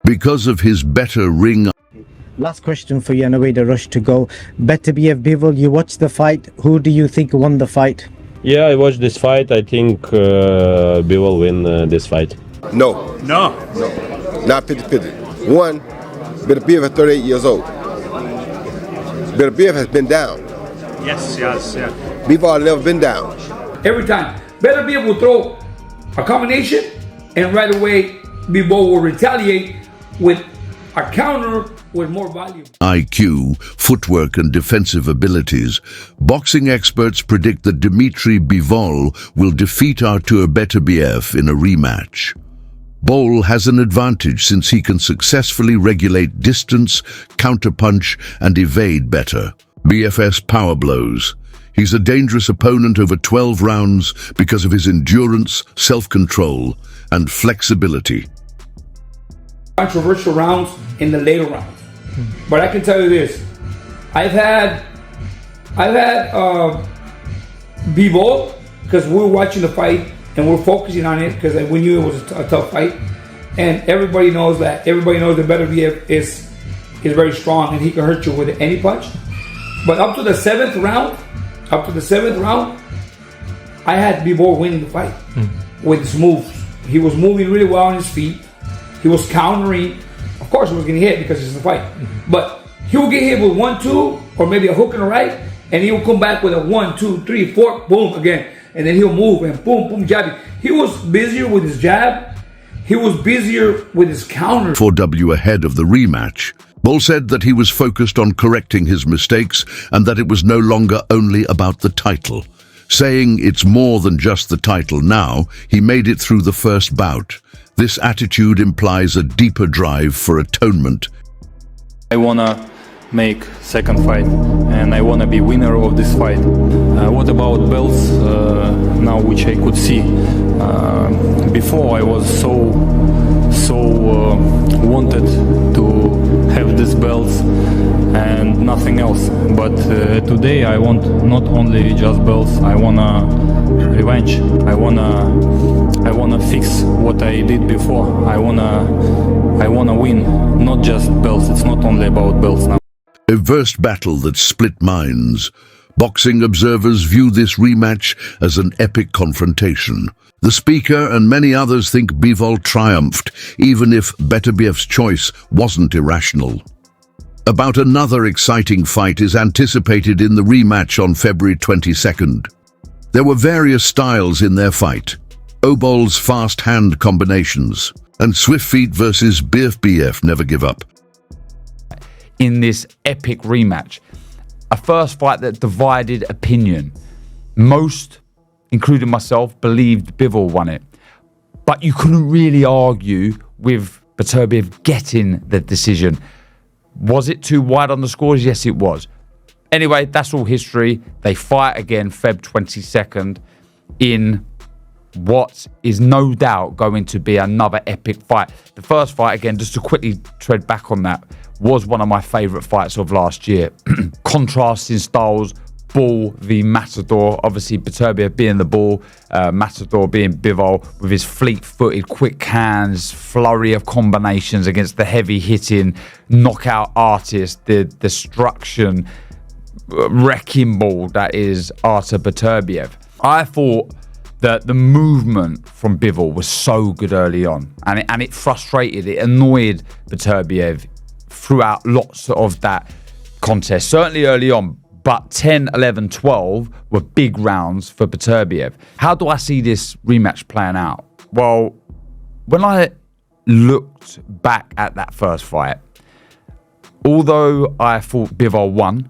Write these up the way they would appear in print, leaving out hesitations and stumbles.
because of his better ring. Last question for you on the way to rush to go. Beterbiev, Bivol, you watched the fight. Who do you think won the fight? Yeah, I watched this fight. I think Bivol win this fight. No. No. Not 50-50. One, Beterbiev is 38 years old. Beterbiev has been down. Yes, yes, yeah. Bivol has never been down. Every time. Beterbiev will throw a combination, and right away, Bivol will retaliate with a counter with more volume. IQ, footwork and defensive abilities, boxing experts predict that Dmitry Bivol will defeat Artur Beterbiev in a rematch. Bol has an advantage since he can successfully regulate distance, counterpunch and evade better. BFS power blows. He's a dangerous opponent over 12 rounds because of his endurance, self-control and flexibility. Controversial rounds in the later rounds. But I can tell you this, I've had Bivol, because we were watching the fight and we're focusing on it because we knew it was a tough fight, and everybody knows that Beterbiev is very strong and he can hurt you with any punch. But up to the seventh round, I had Bivol winning the fight with his moves. He was moving really well on his feet. He was countering. Of course, he was getting hit because it's a fight. But he will get hit with 1-2 or maybe a hook and a right, and he will come back with a 1, 2, 3, 4, boom again. And then he'll move and boom, boom, jabbing. He was busier with his jab. He was busier with his counter. 4W ahead of the rematch. Bol said that he was focused on correcting his mistakes and that it was no longer only about the title. Saying it's more than just the title now, he made it through the first bout. This attitude implies a deeper drive for atonement. I wanna make second fight and I wanna be winner of this fight. What about belts now, which I could see? Before I was so wanted to have these belts and nothing else. But today I want not only just belts. I wanna revenge. I wanna fix what I did before. I wanna win, not just belts. It's not only about belts now. A versed battle that split minds. Boxing observers view this rematch as an epic confrontation. The speaker and many others think Bivol triumphed, even if Beterbiev's choice wasn't irrational. About another exciting fight is anticipated in the rematch on February 22nd. There were various styles in their fight. Obol's fast hand combinations and swift feet versus Beterbiev never give up. In this epic rematch, a first fight that divided opinion. Most, including myself, believed Bivol won it. But you couldn't really argue with Beterbiev getting the decision. Was it too wide on the scores? Yes, it was. Anyway, that's all history. They fight again Feb 22nd in what is no doubt going to be another epic fight. The first fight, again, just to quickly tread back on that, was one of my favourite fights of last year. Contrasting styles, Bull v Matador. Obviously, Beterbiev being the Bull, Matador being Bivol with his fleet-footed, quick hands, flurry of combinations against the heavy-hitting knockout artist, the destruction, wrecking ball that is Artur Beterbiev. I thought that the movement from Bivol was so good early on, and it frustrated, it annoyed Beterbiev throughout lots of that contest, certainly early on. But 10, 11, 12 were big rounds for Beterbiev. How do I see this rematch playing out? Well, when I looked back at that first fight, although I thought Bivol won,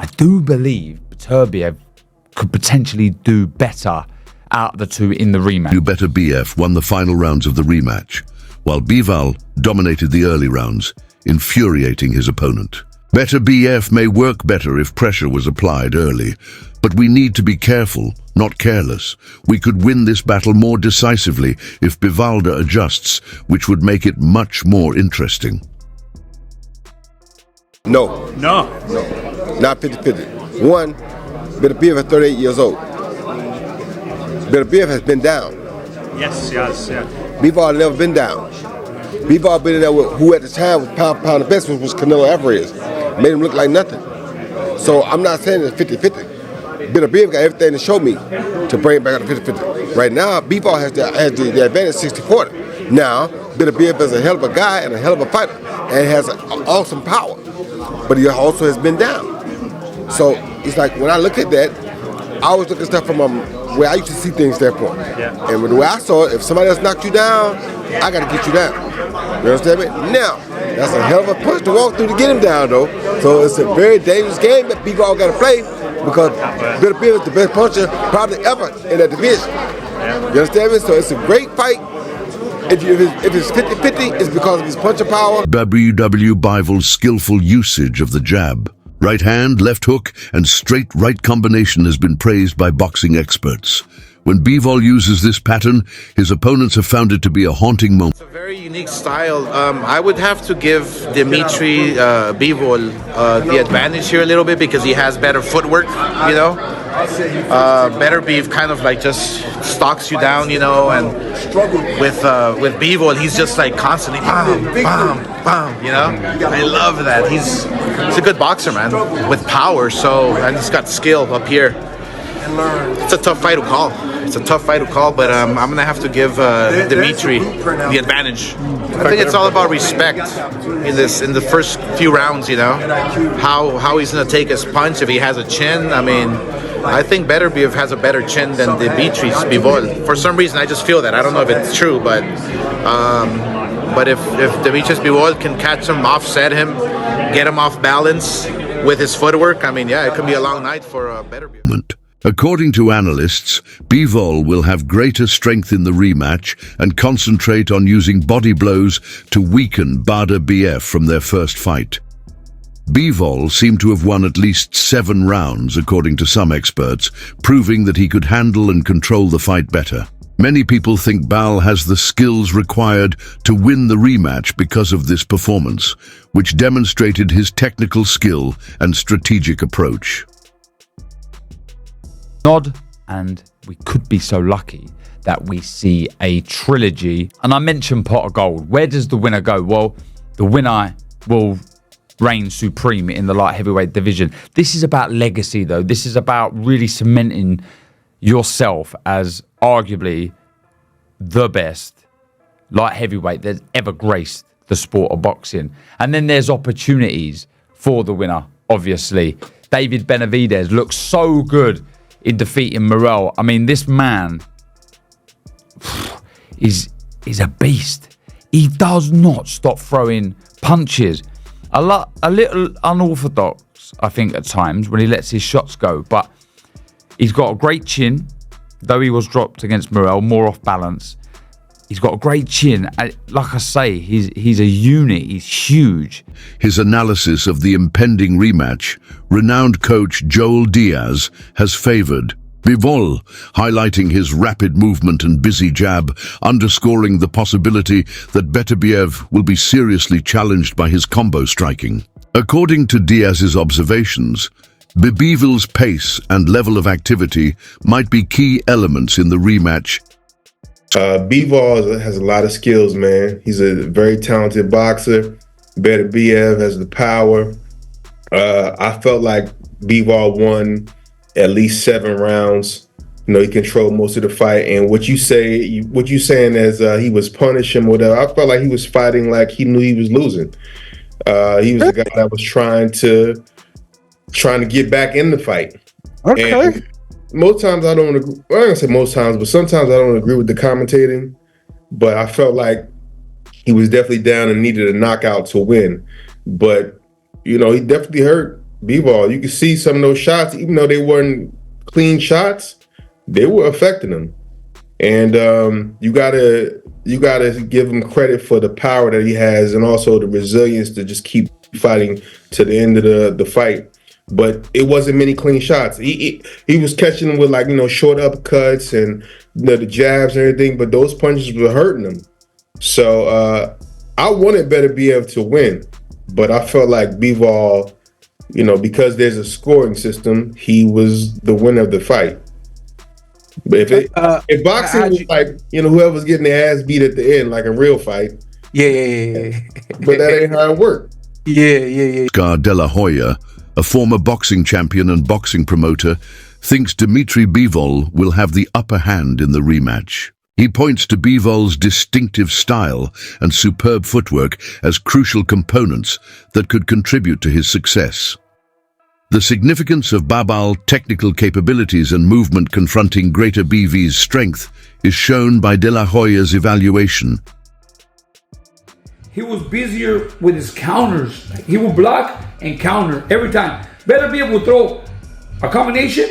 I do believe Beterbiev could potentially do better out of the two in the rematch. Beterbiev won the final rounds of the rematch, while Bivol dominated the early rounds, infuriating his opponent. Beterbiev may work better if pressure was applied early, but we need to be careful, not careless. We could win this battle more decisively if Bivol adjusts, which would make it much more interesting. No. No. Not 50-50. One, Beterbiev is 38 years old. Beterbiev has been down. Yes, yes, yeah. Bivol has never been down. Bivol been in there with who at the time was pound for pound the best, which was Canelo Alvarez. Made him look like nothing. So I'm not saying it's 50-50. Beterbiev got everything to show me to bring it back up to 50-50. Right now, Bivol has the advantage 60-40. Now, Beterbiev is a hell of a guy and a hell of a fighter and has an awesome power. But he also has been down. So it's like when I look at that, I always look at stuff from where I used to see things standpoint. Yeah. And the way I saw it, if somebody else knocked you down, I got to get you down. You understand me? Now, that's a hell of a punch to walk through to get him down, though. So it's a very dangerous game that people all got to play because Beterbiev is the best puncher probably ever in that division. You understand me? So it's a great fight. If it's 50-50, it's because of his puncher power. Bivol's skillful usage of the jab. Right hand, left hook, and straight right combination has been praised by boxing experts. When Bivol uses this pattern, his opponents have found it to be a haunting moment. It's a very unique style. I would have to give Dmitry Bivol the advantage here a little bit because he has better footwork, you know. Beterbiev kind of like just stalks you down, you know, and with Bivol, he's just like constantly bam, bam, bam, you know. I love that. He's a good boxer, man, with power. So and he's got skill up here. It's a tough fight to call. But I'm gonna have to give Dmitry the advantage. I think it's all about respect in the first few rounds. You know, how he's gonna take his punch if he has a chin. I mean, I think Beterbiev has a better chin than Dmitry Bivol. For some reason, I just feel that. I don't know if it's true, but if Dmitry Bivol can catch him, offset him, get him off balance with his footwork, I mean, yeah, it could be a long night for Beterbiev. According to analysts, Bivol will have greater strength in the rematch and concentrate on using body blows to weaken Beterbiev from their first fight. Bivol seemed to have won at least 7 rounds, according to some experts, proving that he could handle and control the fight better. Many people think Bal has the skills required to win the rematch because of this performance, which demonstrated his technical skill and strategic approach. Nod, and we could be so lucky that we see a trilogy. And I mentioned pot of gold. Where does the winner go? Well, the winner will reign supreme in the light heavyweight division. This is about legacy, though. This is about really cementing yourself as arguably the best light heavyweight that's ever graced the sport of boxing. And then there's opportunities for the winner, obviously. David Benavidez looks so good in defeating Morrell. I mean, this man is a beast. He does not stop throwing punches. A little unorthodox, I think, at times when he lets his shots go. But he's got a great chin, though he was dropped against Morrell, more off balance. He's got a great chin. Like I say, he's a unit. He's huge. His analysis of the impending rematch, renowned coach Joel Diaz has favored Bivol, highlighting his rapid movement and busy jab, underscoring the possibility that Beterbiev will be seriously challenged by his combo striking. According to Diaz's observations, Bivol's pace and level of activity might be key elements in the rematch. Bivol has a lot of skills, man. He's a very talented boxer. Beterbiev has the power. I felt like Bivol won at least 7 rounds. You know, he controlled most of the fight. And what you saying as he was punished him, whatever, I felt like he was fighting like he knew he was losing. He was the guy that was trying to get back in the fight. Okay. And most times I don't agree. Well, I'm gonna say most times, but sometimes I don't agree with the commentating. But I felt like he was definitely down and needed a knockout to win. But you know, he definitely hurt Bivol. You can see some of those shots, even though they weren't clean shots, they were affecting him. And you gotta give him credit for the power that he has, and also the resilience to just keep fighting to the end of the fight. But it wasn't many clean shots. He was catching them with, like, you know, short uppercuts and, you know, the jabs and everything, but those punches were hurting him. So I wanted Beterbiev to win, but I felt like Bivol, you know, because there's a scoring system, he was the winner of the fight. But if boxing was like, you know, whoever's getting their ass beat at the end, like a real fight, Yeah. But that ain't how it worked. Yeah. Oscar De La Hoya, a former boxing champion and boxing promoter, thinks Dmitry Bivol will have the upper hand in the rematch. He points to Bivol's distinctive style and superb footwork as crucial components that could contribute to his success. The significance of Bivol's technical capabilities and movement confronting greater Biv's strength is shown by De La Hoya's evaluation. He was busier with his counters. He would block and counter every time. Beterbiev would throw a combination,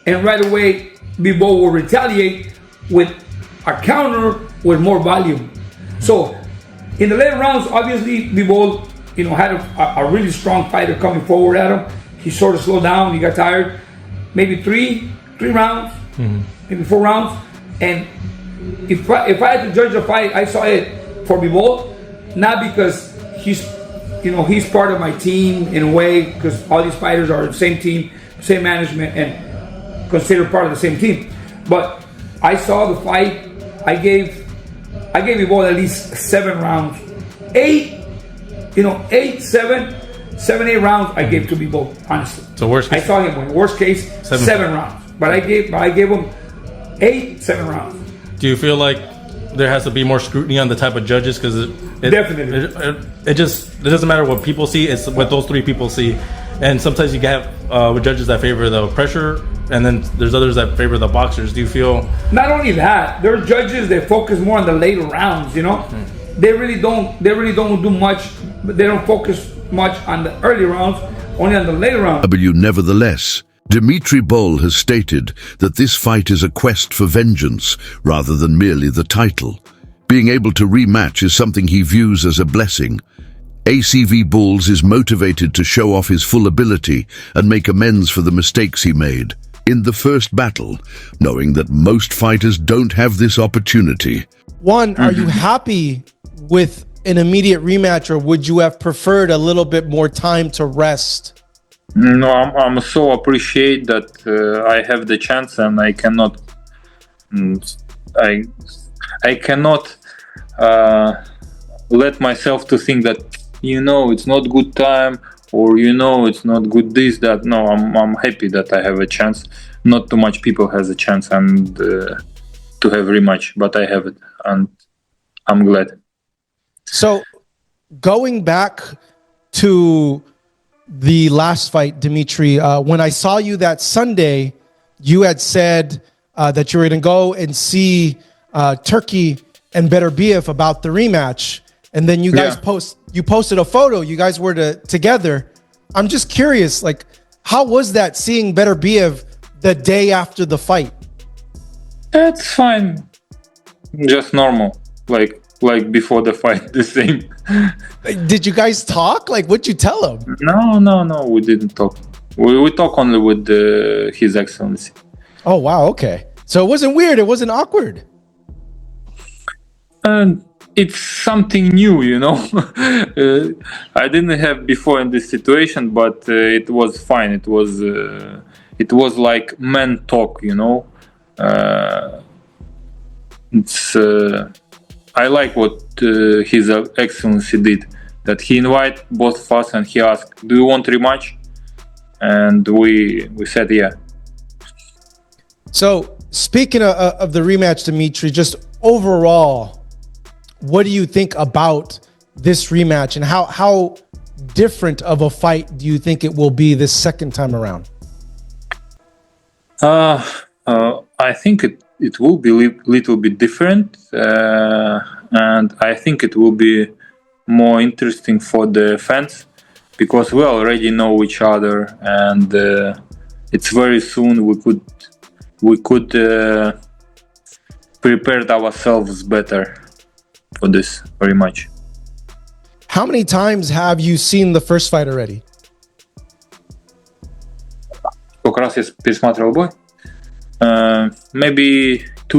and right away, Bivol will retaliate with a counter with more volume. So, in the later rounds, obviously, Bivol, had a really strong fighter coming forward at him. He sort of slowed down. He got tired. Maybe three rounds, maybe 4 rounds. And if I had to judge the fight, I saw it for Bivol. Not because he's part of my team in a way, because all these fighters are the same team, same management, and considered part of the same team. But I saw the fight. I gave Bivol at least 7 rounds, 7, 8 rounds. I gave to Bivol, honestly. So worst case, I saw him win. Worst case, 7 rounds. But I gave him 7 rounds. do you feel like there has to be more scrutiny on the type of judges? Because Definitely. it doesn't matter what people see, it's what those 3 people see. And sometimes you have judges that favor the pressure, and then there's others that favor the boxers. Do you feel? Not only that, there are judges that focus more on the later rounds. They really don't do much. But they don't focus much on the early rounds, only on the later rounds. Nevertheless, Dmitry Bivol has stated that this fight is a quest for vengeance rather than merely the title. Being able to rematch is something he views as a blessing. ACV Bulls is motivated to show off his full ability and make amends for the mistakes he made in the first battle, knowing that most fighters don't have this opportunity. One, are you happy with an immediate rematch, or would you have preferred a little bit more time to rest? No, I'm so appreciate that I have the chance, and I cannot let myself to think that it's not good time, or it's not good this, that. No, I'm happy that I have a chance. Not too much people has a chance and to have rematch, but I have it, and I'm glad. So, going back to the last fight, Dmitry, when I saw you that Sunday, you had said that you were going to go and see Turkey and Beterbiev about the rematch, and then you guys posted a photo. You guys were together. I'm just curious, like, how was that seeing Beterbiev the day after the fight? It's fine, just normal, like before the fight, the same. Did you guys talk? Like, what'd you tell him? No, we didn't talk. We talk only with His Excellency. Oh, wow, okay. So it wasn't weird, it wasn't awkward. It's something new, I didn't have before in this situation, but it was fine. It was like men talk, It's I like what His Excellency did, that he invited both of us and he asked, "Do you want rematch?" And we said, yeah. So speaking of the rematch, Dmitry, just overall, what do you think about this rematch, and how different of a fight do you think it will be this second time around? I think it will be a little bit different, and I think it will be more interesting for the fans, because we already know each other, and it's very soon we could prepare ourselves better for this very much. How many times have you seen the first fight already? Сколько раз я пересматривал бой? Maybe